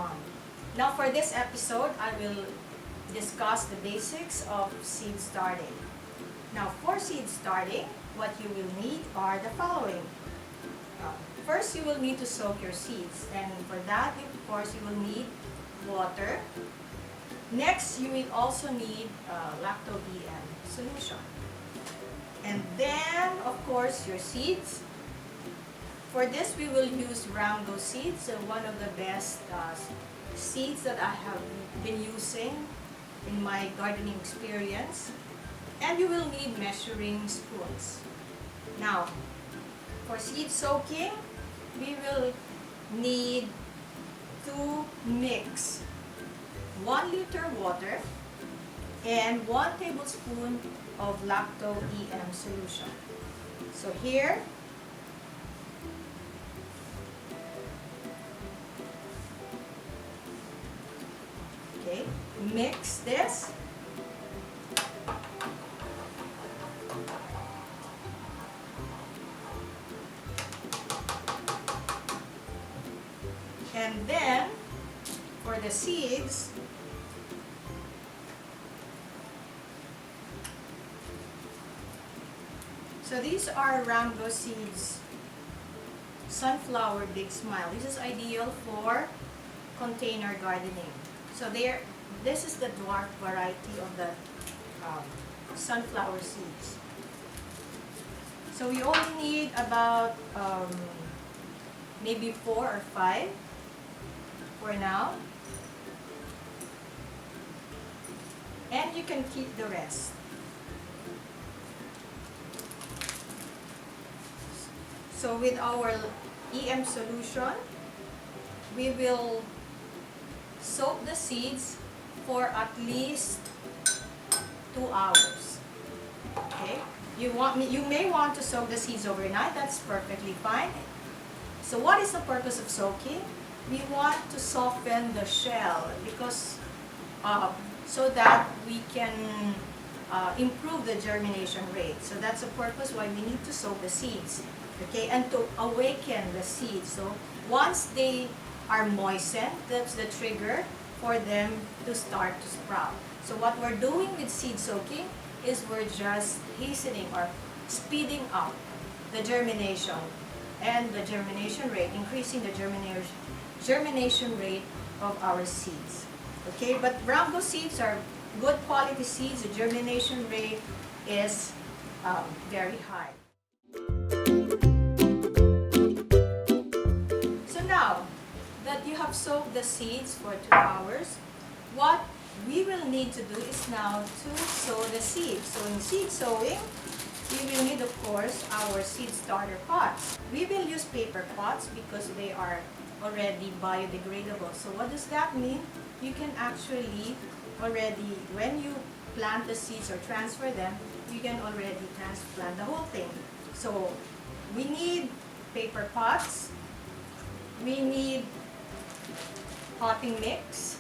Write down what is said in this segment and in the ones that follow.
on. Now for this episode, I will discuss the basics of seed starting. Now for seed starting, what you will need are the following. First, you will need to soak your seeds, and for that, of course, you will need water. Next, you will also need lacto-EM solution. And then, of course, your seeds. For this, we will use Ramgo seeds, one of the best seeds that I have been using in my gardening experience. And you will need measuring spoons. Now, for seed soaking, we will need to mix 1 liter water and 1 tablespoon of lacto-EM solution. So here, okay, mix this. And then, for the seeds, so these are Ramgo seeds, Sunflower Big Smile. This is ideal for container gardening. So this is the dwarf variety of the sunflower seeds. So we only need about maybe 4 or 5 for now. And you can keep the rest. So with our EM solution, we will soak the seeds for at least 2 hours. Okay? You may want to soak the seeds overnight. That's perfectly fine. So what is the purpose of soaking? We want to soften the shell because so that we can improve the germination rate. So that's the purpose why we need to soak the seeds. Okay, and to awaken the seeds. So once they are moistened, that's the trigger for them to start to sprout. So what we're doing with seed soaking is we're just hastening or speeding up the germination and the germination rate, increasing the germination rate of our seeds. Okay, but Ramgo seeds are good quality seeds. The germination rate is very high. So now that you have soaked the seeds for 2 hours, what we will need to do is now to sow the seeds. So in seed sowing, we will need, of course, our seed starter pots. We will use paper pots because they are already biodegradable. So what does that mean? You can actually already, when you plant the seeds or transfer them, you can already transplant the whole thing. So we need paper pots. We need potting mix.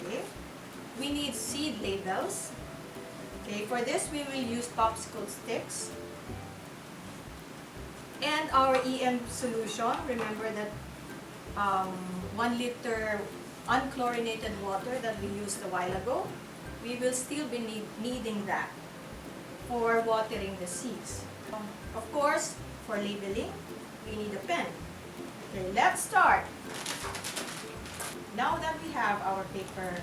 Okay. We need seed labels. Okay, for this we will use popsicle sticks. And our EM solution, remember that 1 liter unchlorinated water that we used a while ago, we will still be needing that for watering the seeds. Of course, for labeling, we need a pen. Okay, let's start. Now that we have our paper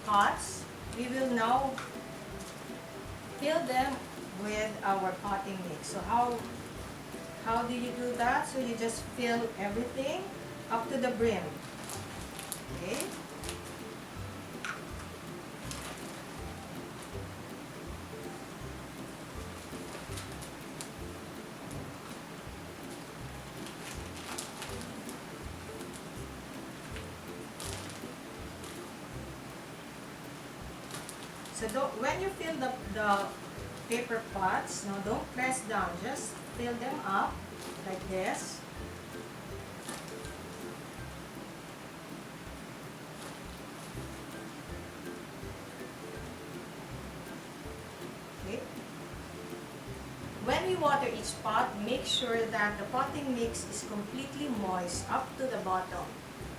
pots, we will now fill them with our potting mix. So how do you do that? So you just fill everything up to the brim. Okay? So when you fill the paper pots, no, don't press down, just fill them up like this. Okay. When we water each pot, make sure that the potting mix is completely moist up to the bottom.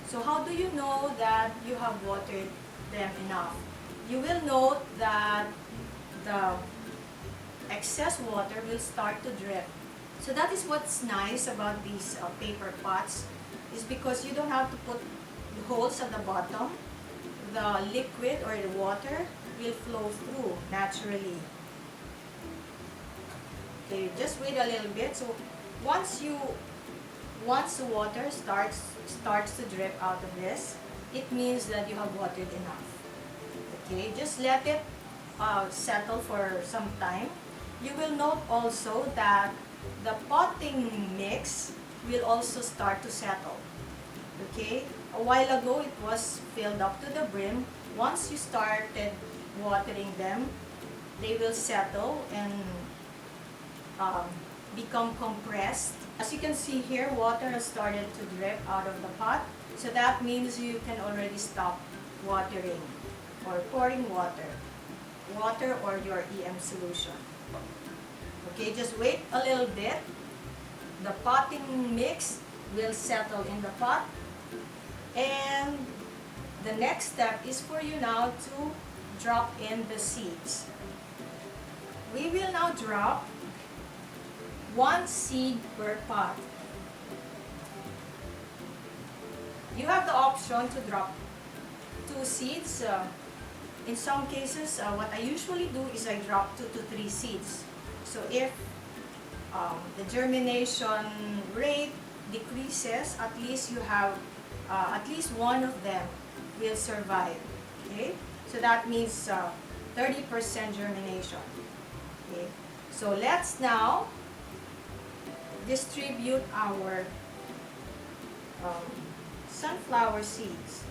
So how do you know that you have watered them enough? You will note that the excess water will start to drip. So that is what's nice about these paper pots, is because you don't have to put holes at the bottom. The liquid or the water will flow through naturally. Okay, just wait a little bit. So once the water starts to drip out of this, it means that you have watered enough. Okay, just let it settle for some time. You will note also that the potting mix will also start to settle. Okay, a while ago it was filled up to the brim. Once you started watering them, they will settle and become compressed. As you can see here, water has started to drip out of the pot. So that means you can already stop watering or pouring water or your EM solution. Okay, just wait a little bit. The potting mix will settle in the pot. And the next step is for you now to drop in the seeds. We will now drop 1 seed per pot. You have the option to drop 2 seeds. In some cases, what I usually do is I drop 2 to 3 seeds. So if the germination rate decreases, at least you have at least one of them will survive. Okay, so that means 30% germination. Okay, so let's now distribute our sunflower seeds.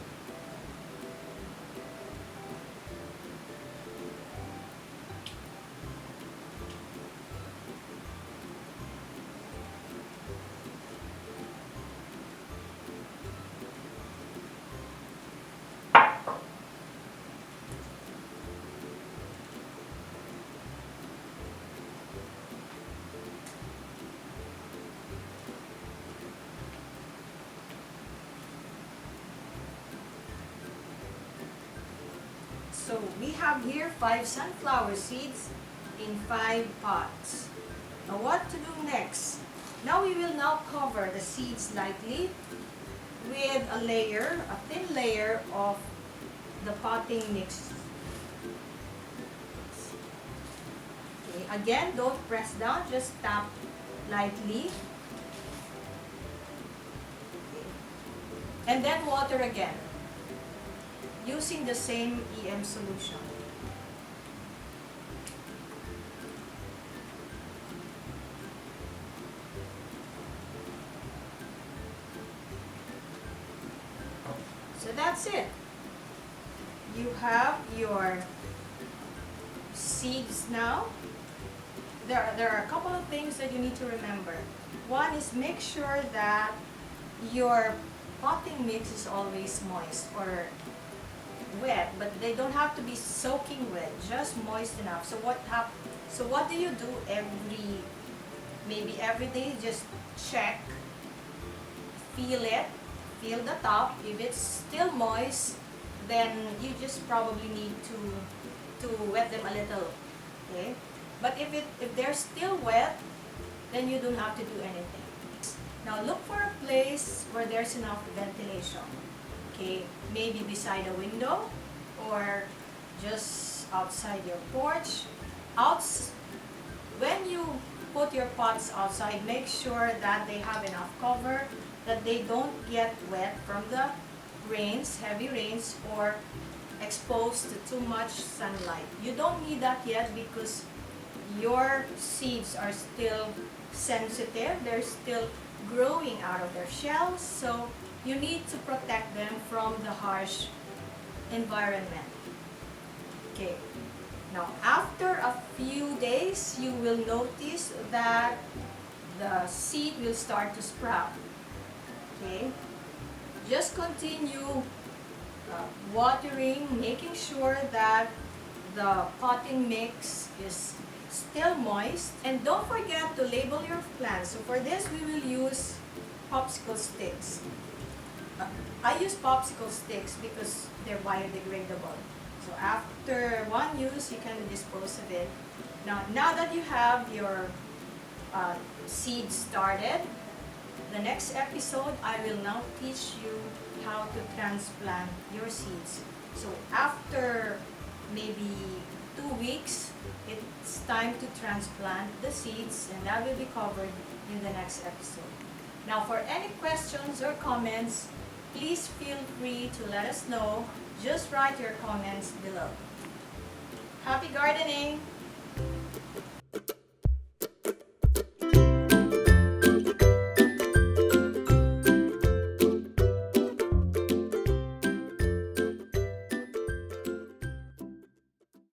So we have here 5 sunflower seeds in 5 pots. Now what to do next? Now we will now cover the seeds lightly with a thin layer of the potting mix. Okay, again, don't press down, just tap lightly. Okay. And then water again, using the same EM solution. So that's it. You have your seeds now. There are a couple of things that you need to remember. One is make sure that your potting mix is always moist or wet, but they don't have to be soaking wet, just moist enough. So what do you do maybe every day? Just check, feel the top. If it's still moist, then you just probably need to wet them a little. Okay, but if they're still wet, then you don't have to do anything. Now look for a place where there's enough ventilation. Okay, maybe beside a window or just outside your porch. When you put your pots outside, make sure that they have enough cover, that they don't get wet from the rains, heavy rains, or exposed to too much sunlight. You don't need that yet because your seeds are still sensitive. They're still growing out of their shells, so you need to protect them from the harsh environment. Okay, now after a few days, you will notice that the seed will start to sprout. Okay, just continue watering, making sure that the potting mix is still moist. And don't forget to label your plants. So for this, we will use popsicle sticks. I use popsicle sticks because they're biodegradable. So after one use, you can dispose of it. Now that you have your seeds started, the next episode, I will now teach you how to transplant your seeds. So after maybe 2 weeks, it's time to transplant the seeds, and that will be covered in the next episode. Now for any questions or comments, please feel free to let us know. Just write your comments below. Happy gardening!